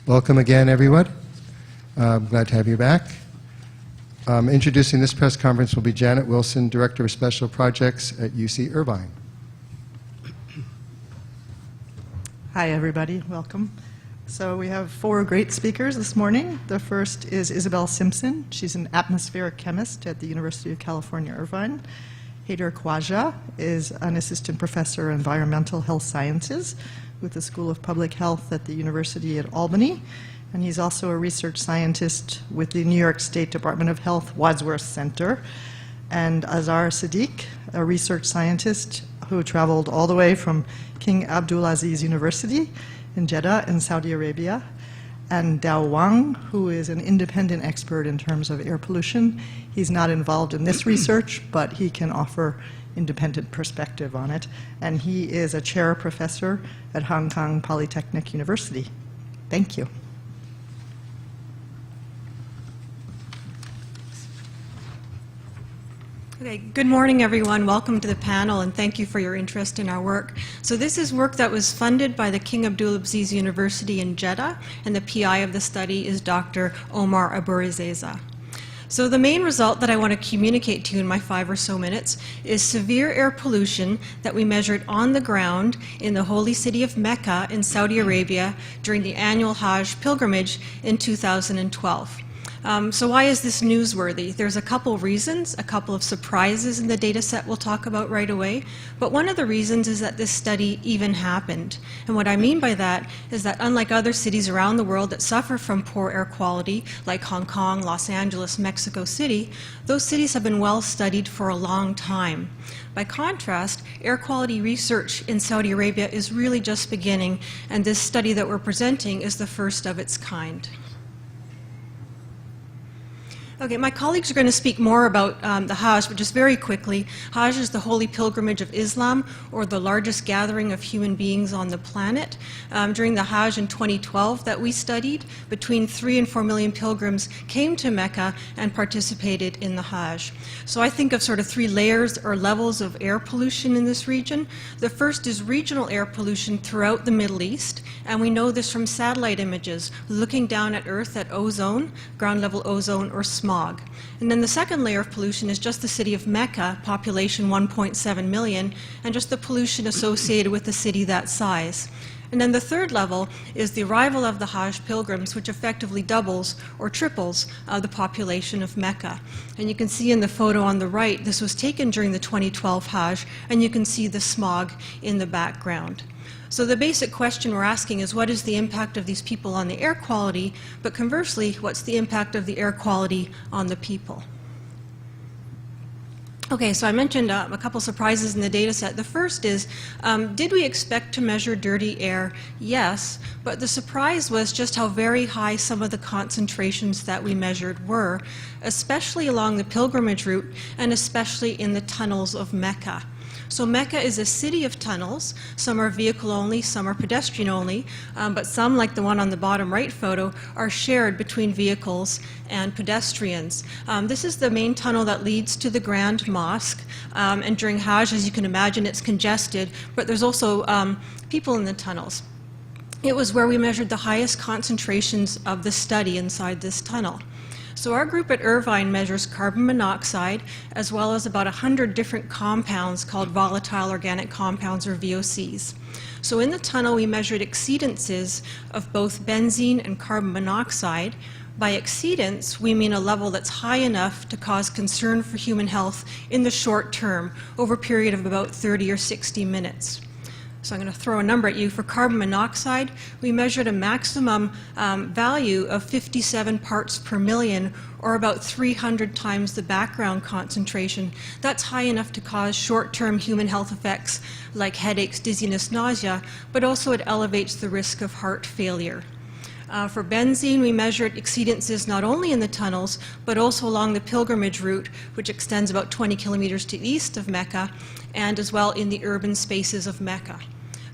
Welcome again, everyone. I'm glad to have you back. Introducing this press conference will be Janet Wilson, Director of Special Projects at UC Irvine. Hi, everybody. Welcome. So we have 4 great speakers this morning. The first is Isabel Simpson. She's an atmospheric chemist at the University of California, Irvine. Haider Khwaja is an assistant professor of environmental health sciences with the School of Public Health at the University at Albany. And he's also a research scientist with the New York State Department of Health Wadsworth Center. And Azhar Siddiq, a research scientist who traveled all the way from King Abdulaziz University in Jeddah in Saudi Arabia. And Dao Wang, who is an independent expert in terms of air pollution. He's not involved in this research, but he can offer independent perspective on it. And he is a chair professor at Hong Kong Polytechnic University. Thank you. Okay, good morning, everyone. Welcome to the panel, and thank you for your interest in our work. So this is work that was funded by the King Abdulaziz University in Jeddah, and the PI of the study is Dr. Omar Aburizeza. So the main result that I want to communicate to you in my 5 or so minutes is severe air pollution that we measured on the ground in the holy city of Mecca in Saudi Arabia during the annual Hajj pilgrimage in 2012. So why is this newsworthy? There's a couple reasons, a couple of surprises in the data set we'll talk about right away, but one of the reasons is that this study even happened. And what I mean by that is that unlike other cities around the world that suffer from poor air quality, like Hong Kong, Los Angeles, Mexico City, those cities have been well studied for a long time. By contrast, air quality research in Saudi Arabia is really just beginning, and this study that we're presenting is the first of its kind. Okay, my colleagues are going to speak more about the Hajj, but just very quickly, Hajj is the holy pilgrimage of Islam, or the largest gathering of human beings on the planet. During the Hajj in 2012 that we studied, between 3 and 4 million pilgrims came to Mecca and participated in the Hajj. So I think of sort of 3 layers or levels of air pollution in this region. The first is regional air pollution throughout the Middle East, and we know this from satellite images, looking down at Earth at ozone, ground level ozone, or smog. And then the second layer of pollution is just the city of Mecca, population 1.7 million, and just the pollution associated with a city that size. And then the third level is the arrival of the Hajj pilgrims, which effectively doubles or triples the population of Mecca. And you can see in the photo on the right, this was taken during the 2012 Hajj, and you can see the smog in the background. So the basic question we're asking is, what is the impact of these people on the air quality? But conversely, what's the impact of the air quality on the people? Okay, so I mentioned a couple surprises in the data set. The first is, did we expect to measure dirty air? Yes, but the surprise was just how very high some of the concentrations that we measured were, especially along the pilgrimage route and especially in the tunnels of Mecca. So Mecca is a city of tunnels. Some are vehicle only, some are pedestrian only, but some, like the one on the bottom right photo, are shared between vehicles and pedestrians. This is the main tunnel that leads to the Grand Mosque, and during Hajj, as you can imagine, it's congested, but there's also people in the tunnels. It was where we measured the highest concentrations of the study inside this tunnel. So our group at Irvine measures carbon monoxide, as well as about 100 different compounds called volatile organic compounds, or VOCs. So in the tunnel, we measured exceedances of both benzene and carbon monoxide. By exceedance, we mean a level that's high enough to cause concern for human health in the short term, over a period of about 30 or 60 minutes. So I'm going to throw a number at you. For carbon monoxide, we measured a maximum value of 57 parts per million, or about 300 times the background concentration. That's high enough to cause short-term human health effects like headaches, dizziness, nausea, but also it elevates the risk of heart failure. For benzene, we measured exceedances not only in the tunnels, but also along the pilgrimage route, which extends about 20 kilometers to the east of Mecca, and as well in the urban spaces of Mecca.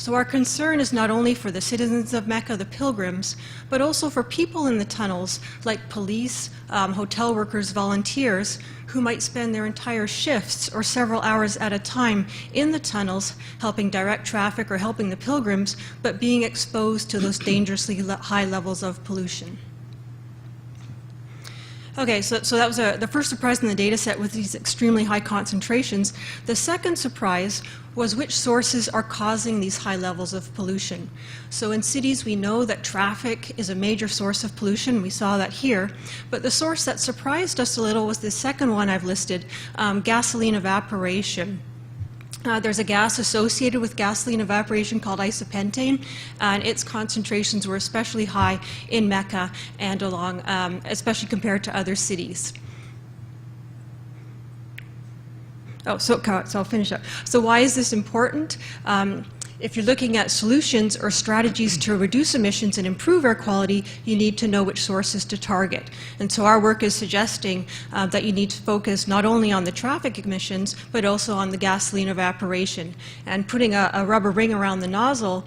So our concern is not only for the citizens of Mecca, the pilgrims, but also for people in the tunnels, like police, hotel workers, volunteers, who might spend their entire shifts or several hours at a time in the tunnels helping direct traffic or helping the pilgrims, but being exposed to those dangerously high levels of pollution. Okay, so that was the first surprise in the data set with these extremely high concentrations. The second surprise was which sources are causing these high levels of pollution. So in cities, we know that traffic is a major source of pollution. We saw that here. But the source that surprised us a little was the second one I've listed, gasoline evaporation. There's a gas associated with gasoline evaporation called isopentane, and its concentrations were especially high in Mecca and along, especially compared to other cities. So I'll finish up. So why is this important? If you're looking at solutions or strategies to reduce emissions and improve air quality, you need to know which sources to target. And so our work is suggesting that you need to focus not only on the traffic emissions, but also on the gasoline evaporation. And putting a rubber ring around the nozzle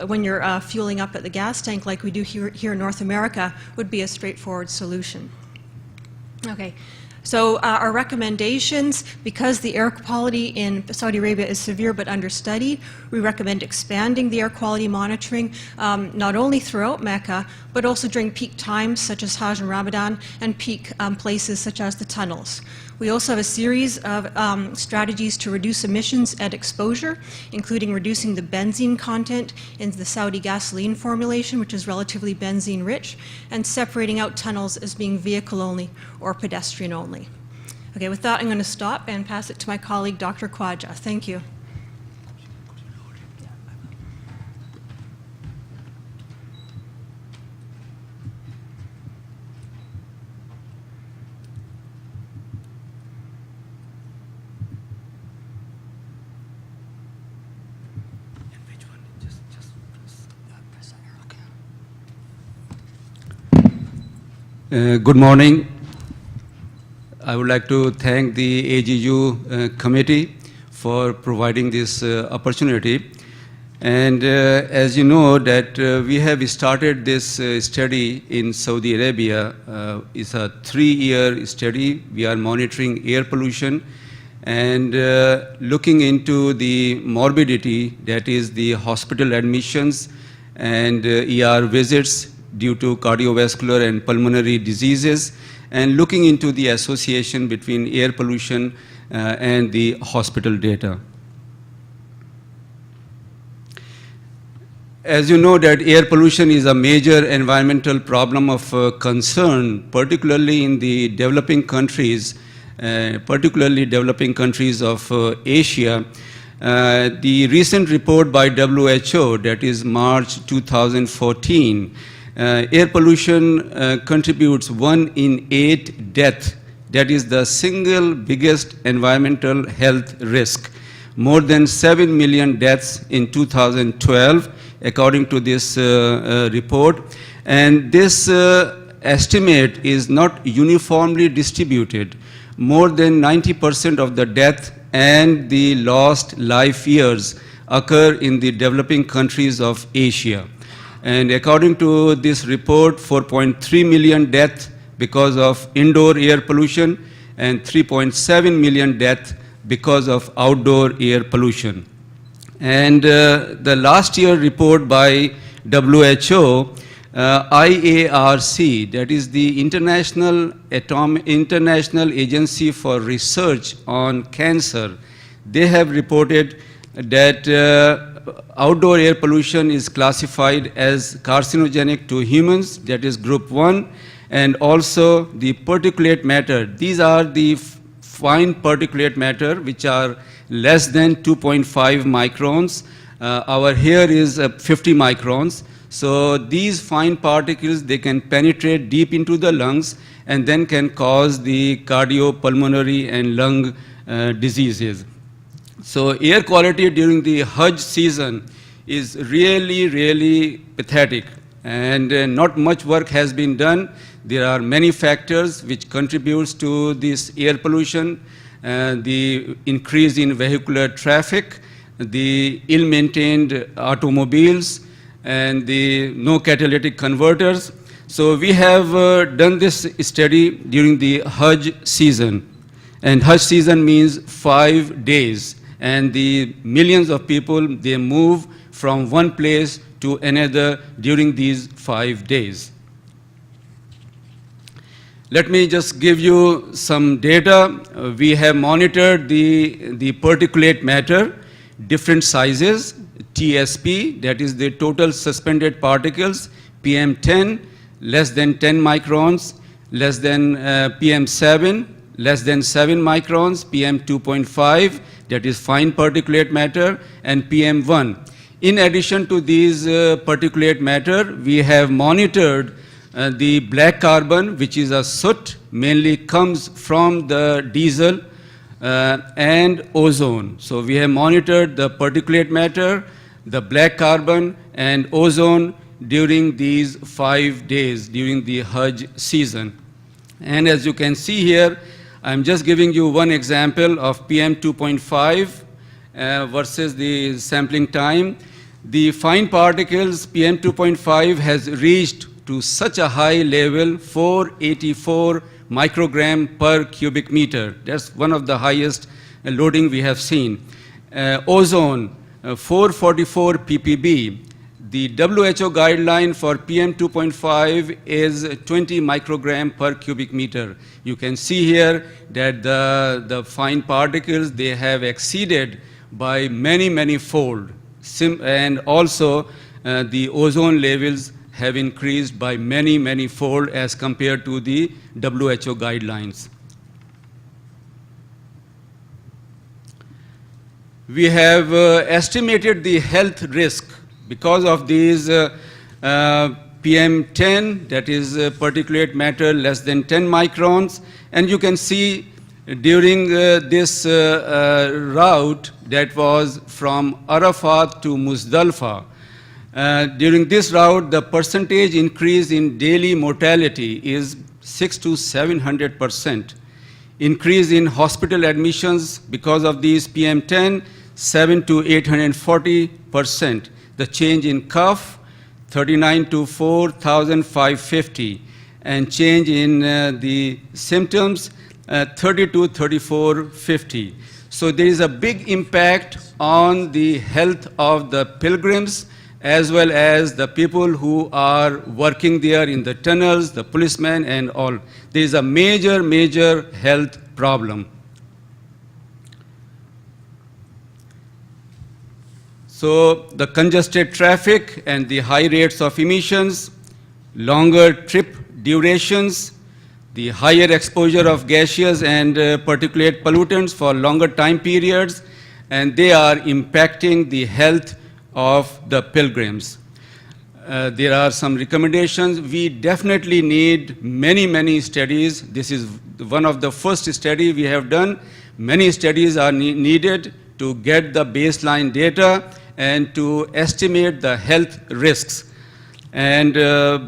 when you're fueling up at the gas tank, like we do here in North America, would be a straightforward solution. Okay. So our recommendations, because the air quality in Saudi Arabia is severe but understudied, we recommend expanding the air quality monitoring not only throughout Mecca, but also during peak times such as Hajj and Ramadan, and peak places such as the tunnels. We also have a series of strategies to reduce emissions and exposure, including reducing the benzene content in the Saudi gasoline formulation, which is relatively benzene rich, and separating out tunnels as being vehicle only or pedestrian only. Okay, with that, I'm going to stop and pass it to my colleague, Dr. Khwaja. Thank you. Good morning. I would like to thank the AGU committee for providing this opportunity. And as you know that we have started this study in Saudi Arabia. It's a 3-year study. We are monitoring air pollution and looking into the morbidity, that is the hospital admissions and ER visits due to cardiovascular and pulmonary diseases, and looking into the association between air pollution and the hospital data. As you know that air pollution is a major environmental problem of concern, particularly in the developing countries, particularly developing countries of Asia. The recent report by WHO, that is March 2014, air pollution contributes 1 in 8 deaths. That is the single biggest environmental health risk. More than 7 million deaths in 2012, according to this report. And this estimate is not uniformly distributed. More than 90% of the death and the lost life years occur in the developing countries of Asia. And according to this report, 4.3 million deaths because of indoor air pollution and 3.7 million deaths because of outdoor air pollution. And the last year report by WHO, IARC, that is the International Agency for Research on Cancer, they have reported that outdoor air pollution is classified as carcinogenic to humans, that is group 1, and also the particulate matter. These are the fine particulate matter which are less than 2.5 microns. Our here is 50 microns. So these fine particles, they can penetrate deep into the lungs and then can cause the cardiopulmonary and lung diseases. So air quality during the Hajj season is really, really pathetic, and not much work has been done. There are many factors which contributes to this air pollution, the increase in vehicular traffic, the ill-maintained automobiles, and the no catalytic converters. So we have done this study during the Hajj season. And Hajj season means 5 days. And the millions of people, they move from one place to another during these 5 days. Let me just give you some data. We have monitored the particulate matter, different sizes, TSP, that is the total suspended particles, PM10, less than 10 microns, less than PM7, less than 7 microns, PM2.5, that is fine particulate matter, and PM1. In addition to these particulate matter, we have monitored the black carbon, which is a soot, mainly comes from the diesel, and ozone. So we have monitored the particulate matter, the black carbon, and ozone during these 5 days during the Hajj season. And as you can see here, I'm just giving you one example of PM2.5 versus the sampling time. The fine particles, PM2.5 has reached to such a high level, 484 microgram per cubic meter. That's one of the highest loading we have seen. Ozone, 444 ppb. The WHO guideline for PM2.5 is 20 microgram per cubic meter. You can see here that the fine particles, they have exceeded by many, many fold. And also the ozone levels have increased by many, many fold as compared to the WHO guidelines. We have estimated the health risk because of these PM10, that is particulate matter less than 10 microns. And you can see during this route that was from Arafat to Muzdalfa, during this route, the percentage increase in daily mortality is 600 to 700%. Increase in hospital admissions because of these PM10, 700 to 840%. The change in cough, 39 to 4,550. And change in the symptoms, 30 to 3450. So there is a big impact on the health of the pilgrims as well as the people who are working there in the tunnels, the policemen and all. There is a major, major health problem. So the congested traffic and the high rates of emissions, longer trip durations, the higher exposure of gaseous and particulate pollutants for longer time periods, and they are impacting the health of the pilgrims. There are some recommendations. We definitely need many, many studies. This is one of the first studies we have done. Many studies are needed to get the baseline data and to estimate the health risks. And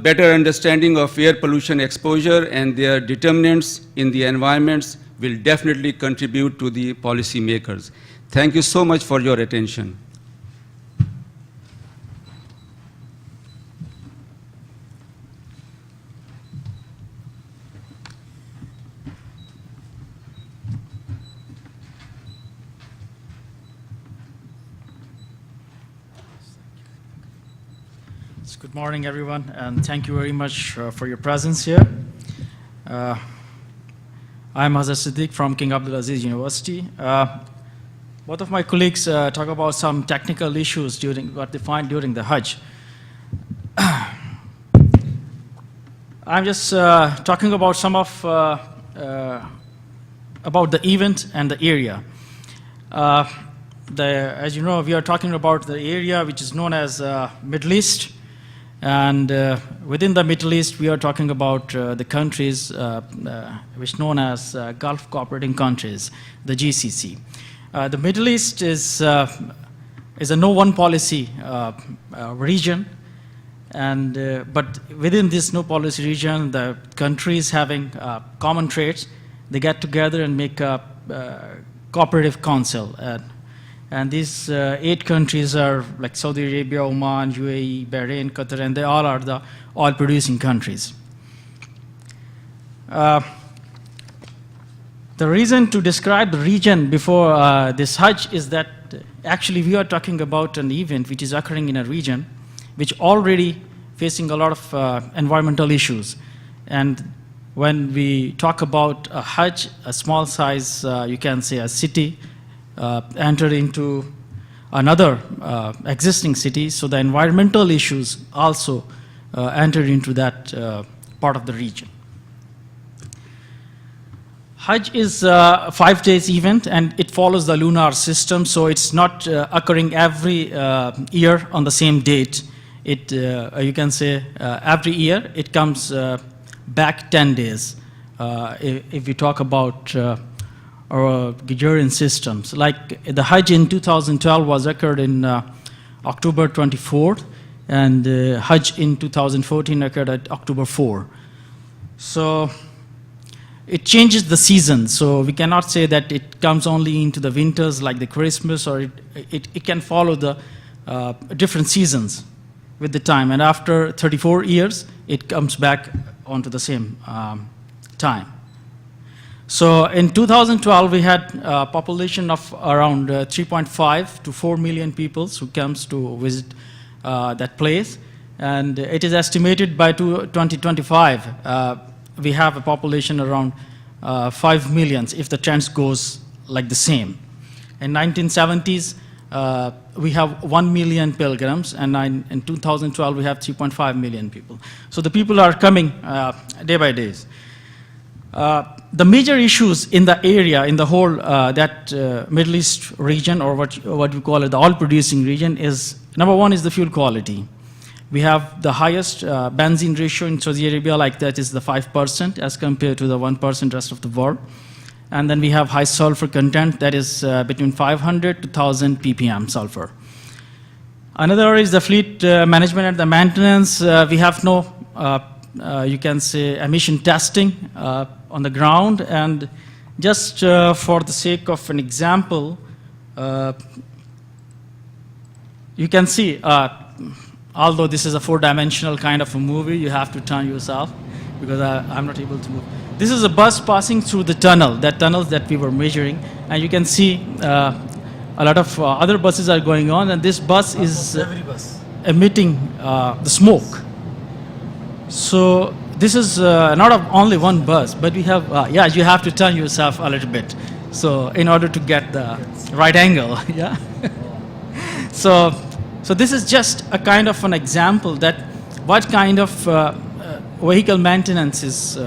better understanding of air pollution exposure and their determinants in the environments will definitely contribute to the policymakers. Thank you so much for your attention. Good morning, everyone, and thank you very much for your presence here. I'm Hazrat Siddiq from King Abdulaziz University. Both of my colleagues talk about some technical issues during what they find during the Hajj. I'm just talking about some of about the event and the area. As you know, we are talking about the area which is known as Middle East. And within the Middle East, we are talking about the countries which known as Gulf Cooperating Countries, the GCC. The Middle East is a no one policy region, and but within this no policy region, the countries having common traits, they get together and make a cooperative council. And these 8 countries are like Saudi Arabia, Oman, UAE, Bahrain, Qatar, and they all are the oil-producing countries. The reason to describe the region before this Hajj is that actually we are talking about an event which is occurring in a region which already facing a lot of environmental issues. And when we talk about a Hajj, a small size, you can say a city, entered into another existing city, so the environmental issues also entered into that part of the region. Hajj is a 5 days event and it follows the lunar system, so it's not occurring every year on the same date. It, you can say every year it comes back 10 days. If we talk about our Gregorian systems, like the Hajj in 2012 was occurred in October 24th, and Hajj in 2014 occurred at October 4. So it changes the season, so we cannot say that it comes only into the winters like the Christmas, or it can follow the different seasons with the time, and after 34 years it comes back onto the same time. So in 2012 we had a population of around 3.5 to 4 million people who comes to visit that place, and it is estimated by 2025 we have a population around 5 million if the trend goes like the same. In 1970s, we have 1 million pilgrims, and in 2012 we have 3.5 million people. So the people are coming day by day. The major issues in the area, in the whole that Middle East region, or what we call it, the oil-producing region, is number one is the fuel quality. We have the highest benzene ratio in Saudi Arabia, like that is the 5% as compared to the 1% rest of the world. And then we have high sulfur content, that is between 500 to 1000 ppm sulfur. Another is the fleet management and the maintenance. We have no, you can say, emission testing on the ground. And just for the sake of an example, you can see, although this is a 4-dimensional kind of a movie, you have to turn yourself because I'm not able to move. This is a bus passing through the tunnel, that tunnels that we were measuring, and you can see a lot of other buses are going on, and this bus is emitting the smoke. So this is not only one bus, but we have, yeah, you have to turn yourself a little bit, so in order to get the right angle, yeah. So this is just a kind of an example that what kind of vehicle maintenance is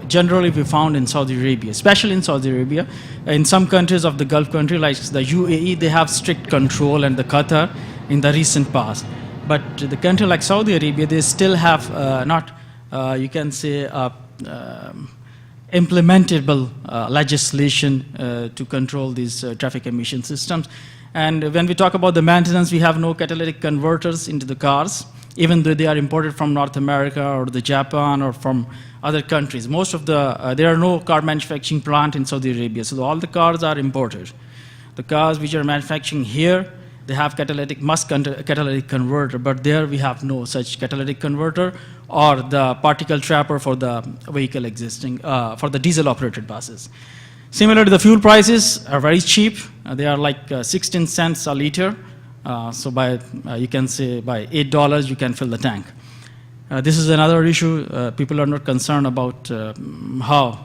generally we found in Saudi Arabia, especially in Saudi Arabia. In some countries of the Gulf country, like the UAE, they have strict control, and the Qatar in the recent past. But the country like Saudi Arabia, they still have not, you can say, implementable legislation to control these traffic emission systems. And when we talk about the maintenance, we have no catalytic converters into the cars, even though they are imported from North America or the Japan or from other countries. Most of the, there are no car manufacturing plant in Saudi Arabia, so all the cars are imported. The cars which are manufacturing here, they have catalytic converter, but there we have no such catalytic converter or the particle trapper for the vehicle existing, for the diesel operated buses. Similar to the fuel prices are very cheap. They are like 16 cents a liter. So by, you can say by $8 you can fill the tank. This is another issue. People are not concerned about how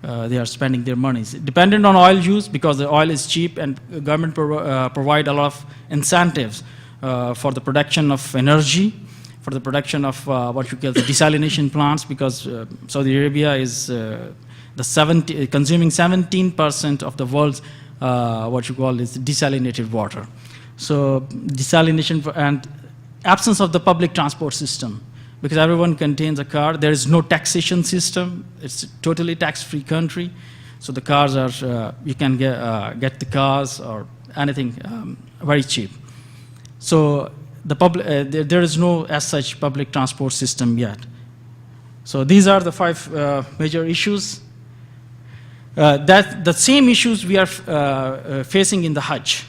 they are spending their monies. Dependent on oil use, because the oil is cheap and government provide a lot of incentives for the production of energy, for the production of what you call the desalination plants, because Saudi Arabia is consuming 17% of the world's what you call is desalinated water. So desalination and absence of the public transport system, because everyone contains a car. There is no taxation system. It's a totally tax-free country. So the cars are, you can get the cars or anything very cheap. So the there is no as such public transport system yet. So these are the 5 major issues. The same issues we are facing in the Hajj.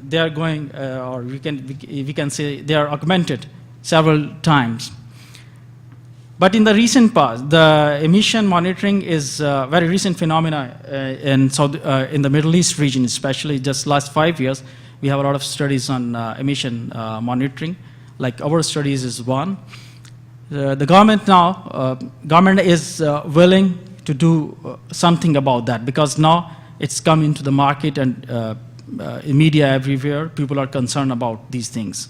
they are going, or we can say they are augmented several times. But in the recent past, the emission monitoring is a very recent phenomena in the Middle East region, especially just last 5 years. We have a lot of studies on emission monitoring, like our studies is one. The government now, government is willing to do something about that, because now it's come into the market and in media everywhere, people are concerned about these things.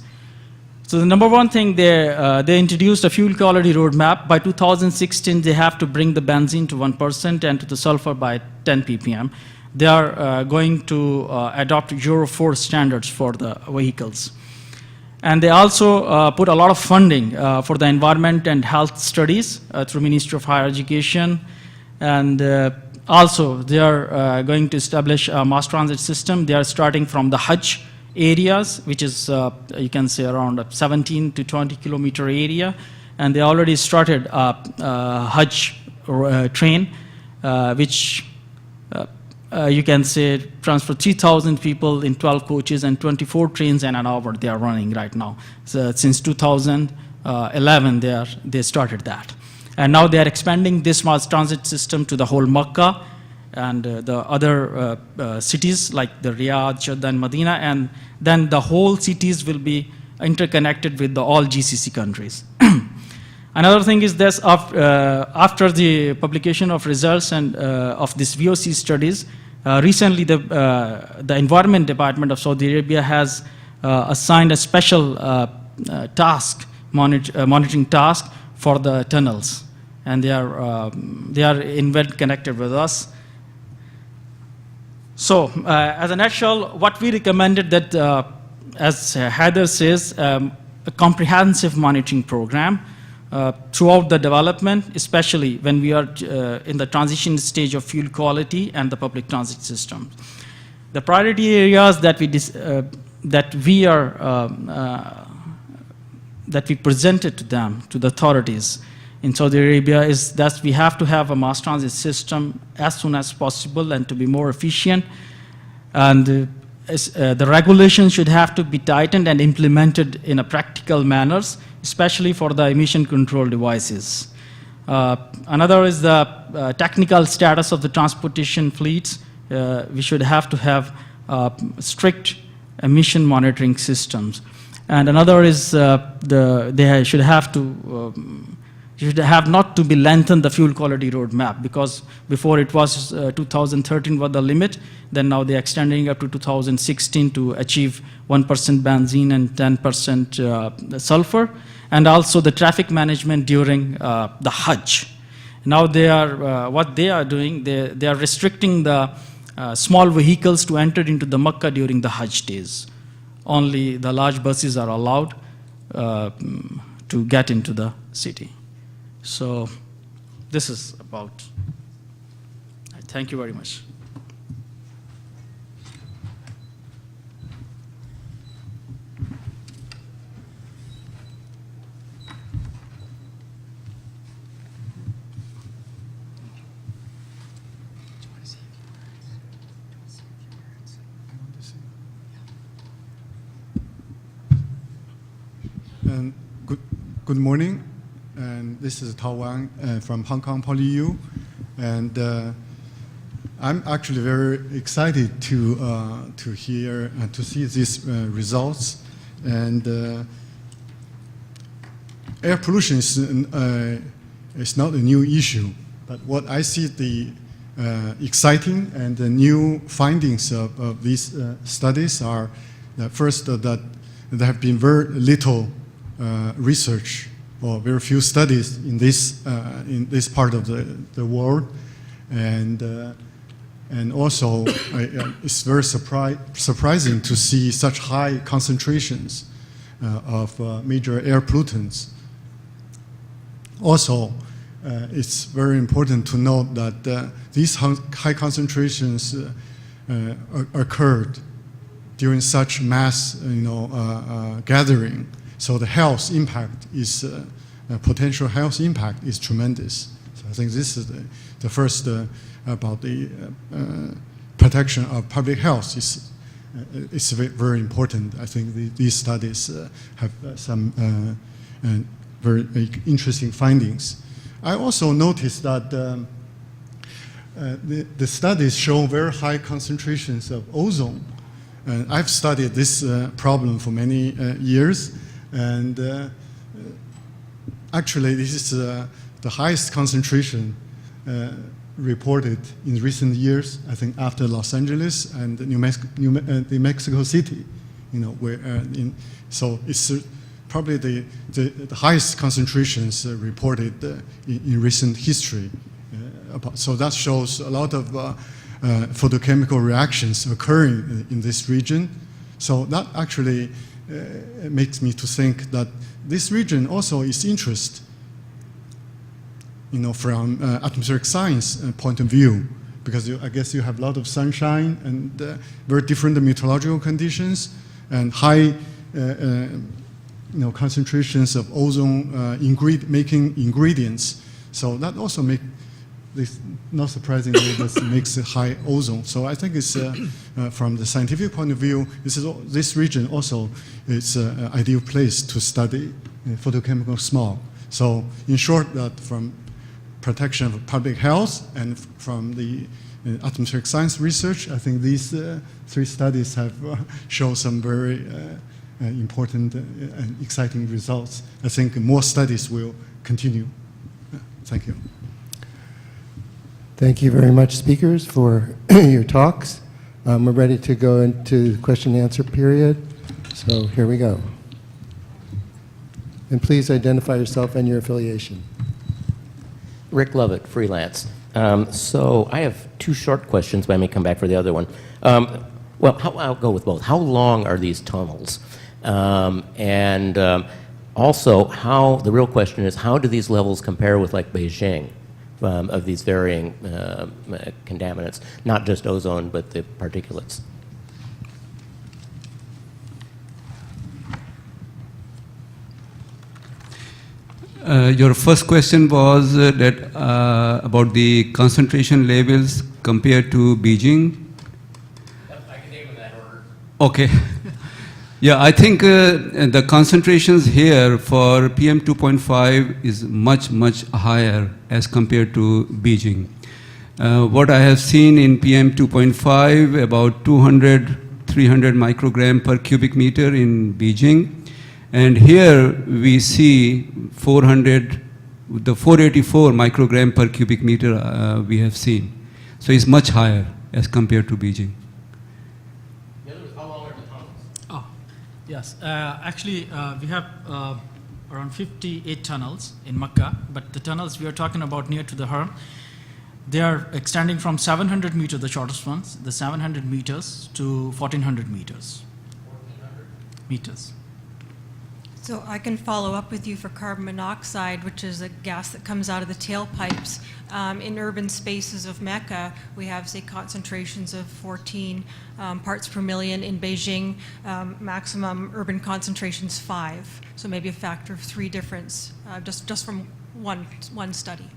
So the number one thing, they introduced a fuel quality roadmap. By 2016, they have to bring the benzene to 1% and to the sulfur by 10 ppm. They are going to adopt Euro 4 standards for the vehicles. And they also put a lot of funding for the environment and health studies through Ministry of Higher Education. And also, they are going to establish a mass transit system. They are starting from the Hajj areas, which is, you can say, around a 17 to 20 kilometer area. And they already started a Hajj train, which you can say transfer 3,000 people in 12 coaches and 24 trains in an hour they are running right now. So since 2011, they started that. And now they are expanding this mass transit system to the whole Makkah and the other cities like the Riyadh, Jeddah, and Medina, and then the whole cities will be interconnected with the all GCC countries. Another thing is this, after the publication of results and of this VOC studies, recently the Environment Department of Saudi Arabia has assigned a special monitoring task for the tunnels, and they are in well connected with us. So, as a nutshell, what we recommended that, as Heather says, a comprehensive monitoring program throughout the development, especially when we are in the transition stage of fuel quality and the public transit system. The priority areas that we presented to them, to the authorities in Saudi Arabia, is that we have to have a mass transit system as soon as possible and to be more efficient. And the regulations should have to be tightened and implemented in a practical manners, especially for the emission control devices. Another is the technical status of the transportation fleets. We should have to have strict emission monitoring systems. And another is they should have not to be lengthened the fuel quality roadmap, because before it was 2013 was the limit, then now they're extending up to 2016 to achieve 1% benzene and 10% sulfur, and also the traffic management during the Hajj. Now they are, what they are doing, they are restricting the small vehicles to enter into the Makkah during the Hajj days. Only the large buses are allowed to get into the city. So this is about. Thank you very much. Good morning, and this is Tao Wang from Hong Kong PolyU, and I'm actually very excited to hear and to see these results. And air pollution is not a new issue, but what I see the exciting and the new findings of these studies are that first that there have been very little research or very few studies in this part of the world, and also it's very surprising to see such high concentrations of major air pollutants. Also, it's very important to note that these high concentrations occurred during such mass, gathering. So the health impact is, potential health impact is tremendous. So I think this is the first about the protection of public health is it's very important. I think these studies have some very interesting findings. I also noticed that the studies show very high concentrations of ozone. And I've studied this problem for many years, and actually this is the highest concentration reported in recent years, I think after Los Angeles and the Mexico City, where so it's probably the highest concentrations reported in recent history. So that shows a lot of photochemical reactions occurring in this region. So that actually makes me to think that this region also is interest, from atmospheric science point of view, because I guess you have a lot of sunshine and very different meteorological conditions and high concentrations of ozone making ingredients. So that also makes this, not surprisingly, this makes it high ozone. So I think it's from the scientific point of view, this region also is an ideal place to study photochemical smog. So in short, that from protection of public health and from the atmospheric science research, I think these three studies have shown some very important and exciting results. I think more studies will continue. Thank you. Thank you very much, speakers, for your talks. We're ready to go into the question and answer period. So here we go. And please identify yourself and your affiliation. Rick Lovett, freelance. So I have two short questions, but I may come back for the other one. Well, I'll go with both. How long are these tunnels? And also, the real question is, how do these levels compare with like Beijing of these varying contaminants, not just ozone, but the particulates? Your first question was that about the concentration levels compared to Beijing. I can name them in that order. Okay. Yeah, I think the concentrations here for PM 2.5 is much, much higher as compared to Beijing. What I have seen in PM 2.5, about 200, 300 microgram per cubic meter in Beijing. And here we see 400, the 484 microgram per cubic meter we have seen. So it's much higher as compared to Beijing. How long are the tunnels? Oh, yes. Actually, we have around 58 tunnels in Mecca, but the tunnels we are talking about near to the Haram, they are extending from 700 meters, the shortest ones, the 700 meters to 1400 meters. 1400 meters. So I can follow up with you for carbon monoxide, which is a gas that comes out of the tailpipes. In urban spaces of Mecca, we have, say, concentrations of 14 parts per million. In Beijing, maximum urban concentrations 5. So maybe a factor of 3 difference, just from one study.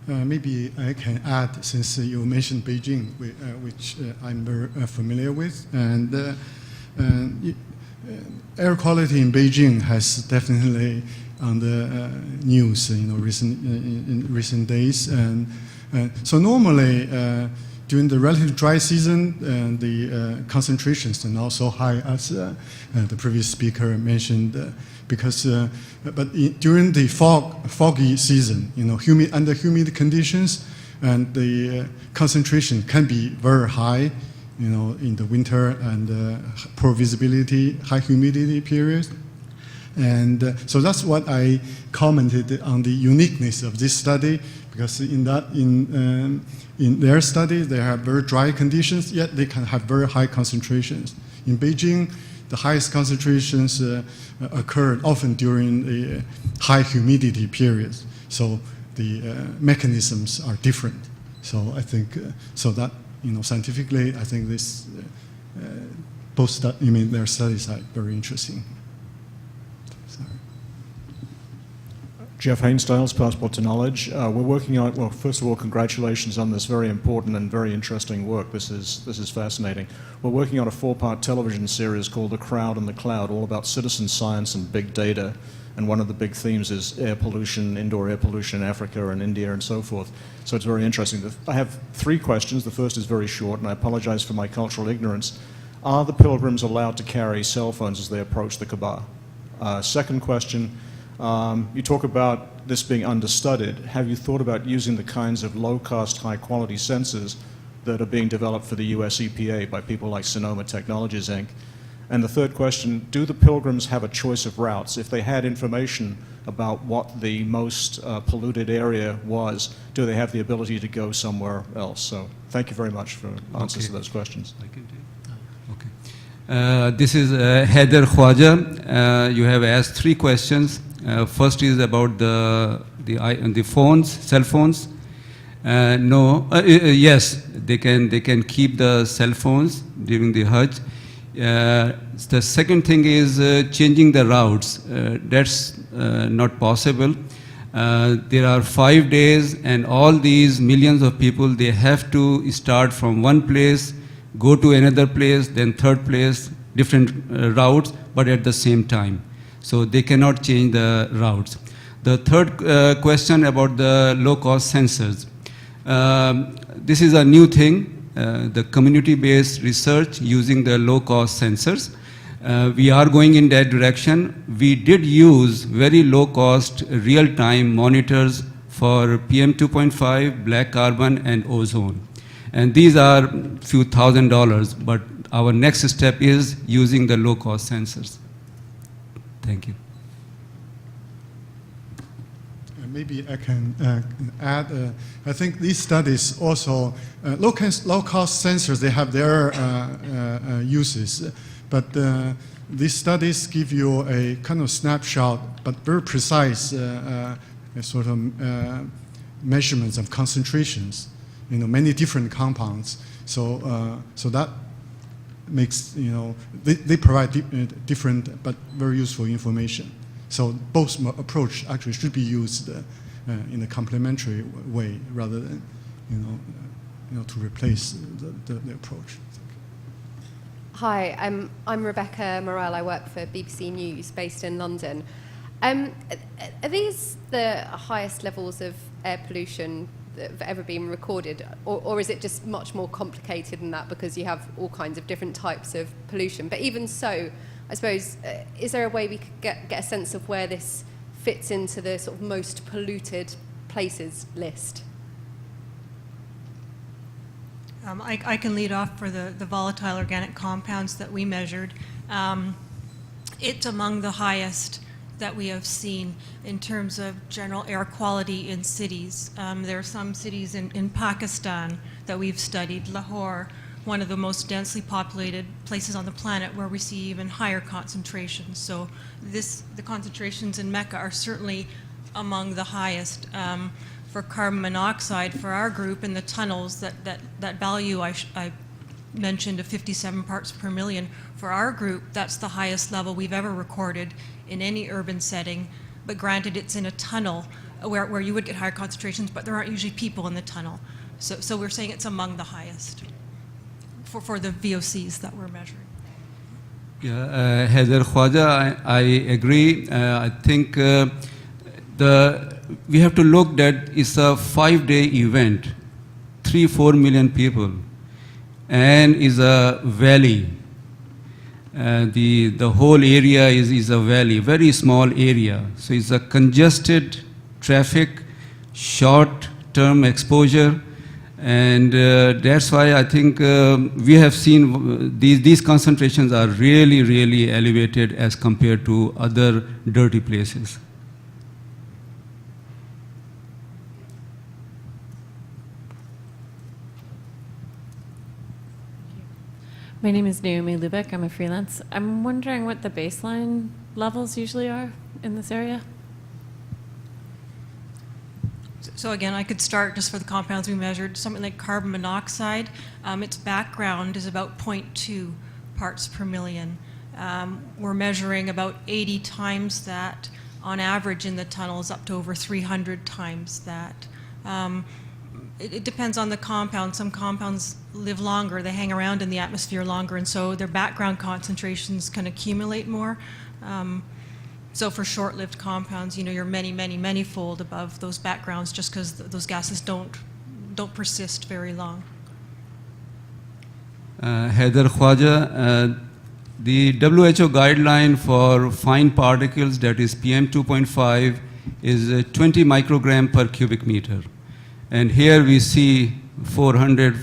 Maybe I can add, since you mentioned Beijing, which I'm very familiar with, and air quality in Beijing has definitely on the news, in recent days, and so normally during the relatively dry season, the concentrations are not so high as the previous speaker mentioned, because during the foggy season, under humid conditions, and the concentration can be very high. In the winter and poor visibility, high humidity periods. And so that's what I commented on the uniqueness of this study, because in their study, they have very dry conditions, yet they can have very high concentrations. In Beijing, the highest concentrations occurred often during the high humidity periods. So the mechanisms are different. So I think, scientifically, I think this their studies are very interesting. Sorry. Jeff Hainstyles, Passport to Knowledge. We're working on, well, first of all, congratulations on this very important and very interesting work. This is fascinating. We're working on a 4-part television series called The Crowd and the Cloud, all about citizen science and big data. And one of the big themes is air pollution, indoor air pollution in Africa and India and so forth. So it's very interesting. I have 3 questions. The first is very short, and I apologize for my cultural ignorance. Are the pilgrims allowed to carry cell phones as they approach the Kaaba? Second question, you talk about this being understudied. Have you thought about using the kinds of low-cost, high-quality sensors that are being developed for the US EPA by people like Sonoma Technologies, Inc.? And the third question, do the pilgrims have a choice of routes? If they had information about what the most polluted area was, do they have the ability to go somewhere else? So thank you very much for answers to those questions. I can take. Okay. This is Heather Khwaja. You have asked 3 questions. First is about the phones, cell phones. No, yes, they can keep the cell phones during the Hajj. The second thing is changing the routes. That's not possible. There are 5 days, and all these millions of people, they have to start from one place, go to another place, then third place, different routes, but at the same time. So they cannot change the routes. The third question about the low-cost sensors. This is a new thing. The community-based research using the low-cost sensors. We are going in that direction. We did use very low-cost real-time monitors for PM 2.5, black carbon, and ozone. And these are few $1,000s, but our next step is using the low-cost sensors. Thank you. Maybe I can add, I think these studies also, low-cost sensors, they have their uses, but these studies give you a kind of snapshot, but very precise sort of measurements of concentrations, many different compounds. So, so that makes, they provide different but very useful information. So both approach actually should be used in a complementary way rather than, to replace the approach. Hi, I'm Rebecca Morell. I work for BBC News, based in London. Are these the highest levels of air pollution that have ever been recorded, or is it just much more complicated than that because you have all kinds of different types of pollution? But even so, I suppose, is there a way we could get a sense of where this fits into the sort of most polluted places list? I can lead off for the volatile organic compounds that we measured. It's among the highest that we have seen in terms of general air quality in cities. There are some cities in Pakistan that we've studied, Lahore, one of the most densely populated places on the planet, where we see even higher concentrations. So the concentrations in Mecca are certainly among the highest. For carbon monoxide, for our group in the tunnels, that value I mentioned of 57 parts per million, for our group, that's the highest level we've ever recorded in any urban setting. But granted, it's in a tunnel where you would get higher concentrations, but there aren't usually people in the tunnel. So we're saying it's among the highest for the VOCs that we're measuring. Yeah, Heather Khwaja, I agree. I think we have to look that it's a 5-day event, 3-4 million people, and is a valley. The whole area is a valley, very small area. So it's a congested traffic, short-term exposure, and that's why I think we have seen these concentrations are really, really elevated as compared to other dirty places. My name is Naomi Lubeck. I'm a freelance. I'm wondering what the baseline levels usually are in this area. So again, I could start just for the compounds we measured. Something like carbon monoxide, its background is about 0.2 parts per million. We're measuring about 80 times that on average in the tunnels up to over 300 times that. It depends on the compound. Some compounds live longer, they hang around in the atmosphere longer, and so their background concentrations can accumulate more. So for short-lived compounds, you're many fold above those backgrounds just because those gases don't persist very long. Heather Khwaja, the WHO guideline for fine particles, that is PM 2.5, is 20 microgram per cubic meter. And here we see 400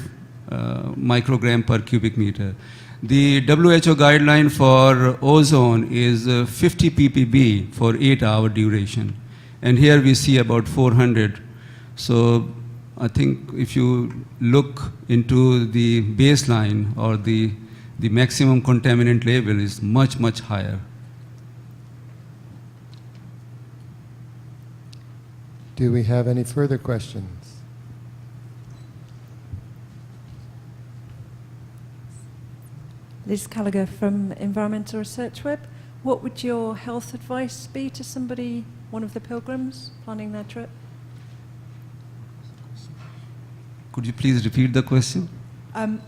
microgram per cubic meter. The WHO guideline for ozone is 50 ppb for 8-hour duration. And here we see about 400. So I think if you look into the baseline or the maximum contaminant level is much higher. Do we have any further questions? Liz Gallagher from Environmental Research Web. What would your health advice be to somebody, one of the pilgrims, planning their trip? Could you please repeat the question?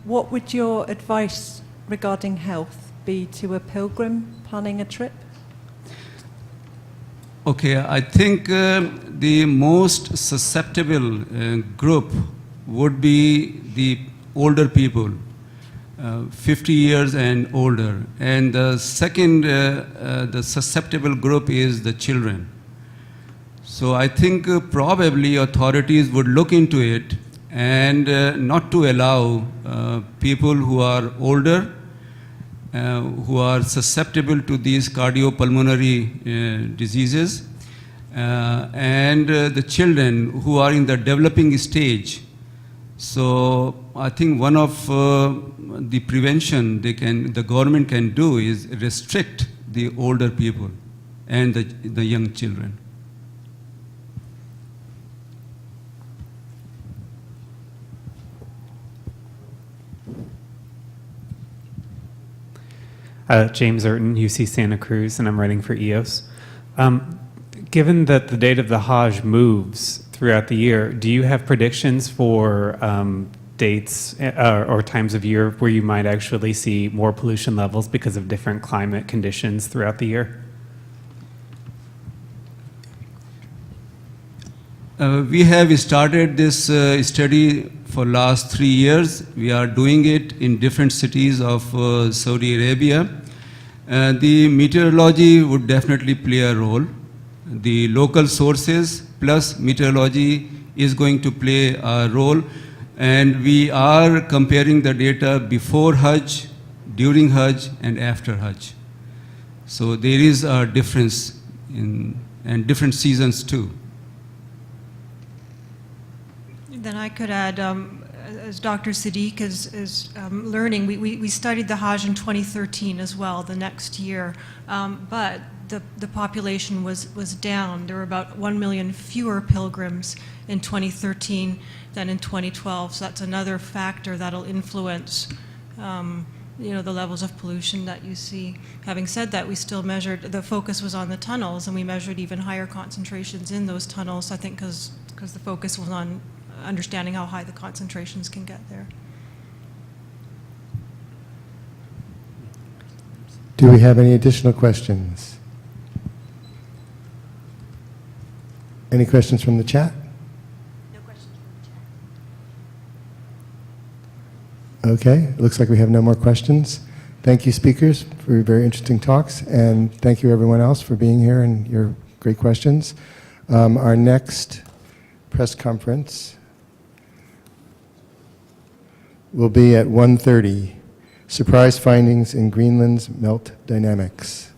What would your advice regarding health be to a pilgrim planning a trip? Okay, I think the most susceptible group would be the older people, 50 years and older. And the second, the susceptible group is the children. So I think probably authorities would look into it and not to allow people who are older, who are susceptible to these cardiopulmonary diseases, and the children who are in the developing stage. So I think one of the prevention the government can do is restrict the older people and the young children. James Urton, UC Santa Cruz, and I'm writing for EOS. Given that the date of the Hajj moves throughout the year, do you have predictions for dates or times of year where you might actually see more pollution levels because of different climate conditions throughout the year? We have started this study for last 3 years. We are doing it in different cities of Saudi Arabia. The meteorology would definitely play a role. The local sources plus meteorology is going to play a role. And we are comparing the data before Hajj, during Hajj, and after Hajj. So there is a difference and different seasons too. Then I could add, as Dr. Sadiq is learning, we studied the Hajj in 2013 as well, the next year, but the population was down. There were about 1 million fewer pilgrims in 2013 than in 2012, so that's another factor that'll influence the levels of pollution that you see. Having said that, we still measured, the focus was on the tunnels, and we measured even higher concentrations in those tunnels, I think because the focus was on understanding how high the concentrations can get there. Do we have any additional questions? Any questions from the chat? No questions from the chat. Okay, it looks like we have no more questions. Thank you, speakers, for your very interesting talks, and thank you, everyone else, for being here and your great questions. Our next press conference will be at 1:30, Surprise Findings in Greenland's Melt Dynamics.